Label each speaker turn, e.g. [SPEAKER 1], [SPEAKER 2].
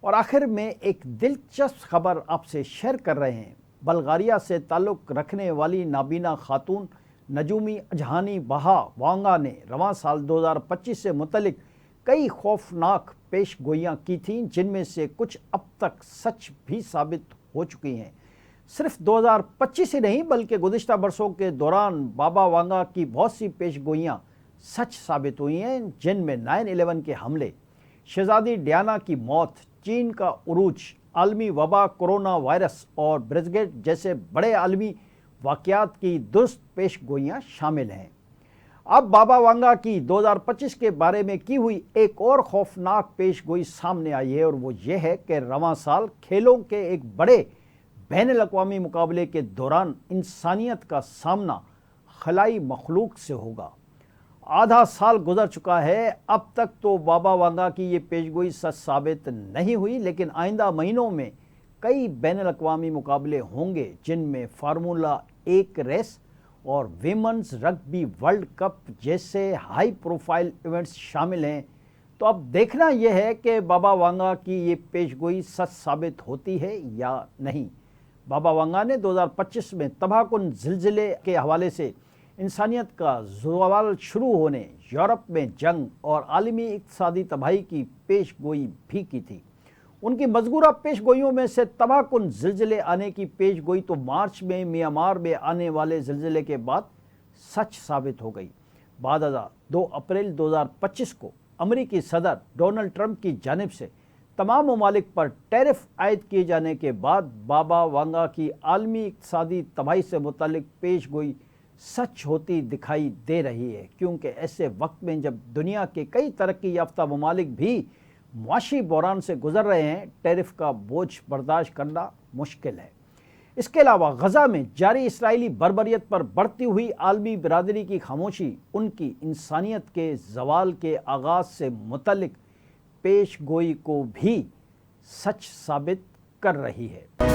[SPEAKER 1] اور آخر میں ایک دلچسپ خبر آپ سے شیئر کر رہے ہیں۔ بلغاریہ سے تعلق رکھنے والی نابینا خاتون نجومی اجہانی بہا وانگا نے رواں سال 2025 سے متعلق کئی خوفناک پیش گوئیاں کی تھیں، جن میں سے کچھ اب تک سچ بھی ثابت ہو چکی ہیں۔ صرف 2025 ہی نہیں بلکہ گزشتہ برسوں کے دوران بابا وانگا کی بہت سی پیش گوئیاں سچ ثابت ہوئی ہیں، جن میں 9/11 کے حملے، شہزادی ڈیانا کی موت، چین کا عروج، عالمی وبا کورونا وائرس اور بریگزٹ جیسے بڑے عالمی واقعات کی درست پیش گوئیاں شامل ہیں۔ اب بابا وانگا کی 2025 کے بارے میں کی ہوئی ایک اور خوفناک پیش گوئی سامنے آئی ہے، اور وہ یہ ہے کہ رواں سال کھیلوں کے ایک بڑے بین الاقوامی مقابلے کے دوران انسانیت کا سامنا خلائی مخلوق سے ہوگا۔ آدھا سال گزر چکا ہے، اب تک تو بابا وانگا کی یہ پیش گوئی سچ ثابت نہیں ہوئی، لیکن آئندہ مہینوں میں کئی بین الاقوامی مقابلے ہوں گے، جن میں فارمولا 1 ریس اور ویمنز رگبی ورلڈ کپ جیسے ہائی پروفائل ایونٹس شامل ہیں۔ تو اب دیکھنا یہ ہے کہ بابا وانگا کی یہ پیش گوئی سچ ثابت ہوتی ہے یا نہیں۔ بابا وانگا نے 2025 میں تباہ کن زلزلے کے حوالے سے انسانیت کا زوال شروع ہونے، یورپ میں جنگ اور عالمی اقتصادی تباہی کی پیش گوئی بھی کی تھی۔ ان کی مذکورہ پیش گوئیوں میں سے تباہ کن زلزلے آنے کی پیش گوئی تو مارچ میں میانمار میں آنے والے زلزلے کے بعد سچ ثابت ہو گئی۔ بعد ازاں 2 اپریل 2025 کو امریکی صدر ڈونلڈ ٹرمپ کی جانب سے تمام ممالک پر ٹیرف عائد کیے جانے کے بعد بابا وانگا کی عالمی اقتصادی تباہی سے متعلق پیش گوئی سچ ہوتی دکھائی دے رہی ہے، کیونکہ ایسے وقت میں جب دنیا کے کئی ترقی یافتہ ممالک بھی معاشی بحران سے گزر رہے ہیں، ٹیرف کا بوجھ برداشت کرنا مشکل ہے۔ اس کے علاوہ غزہ میں جاری اسرائیلی بربریت پر بڑھتی ہوئی عالمی برادری کی خاموشی ان کی انسانیت کے زوال کے آغاز سے متعلق پیش گوئی کو بھی سچ ثابت کر رہی ہے۔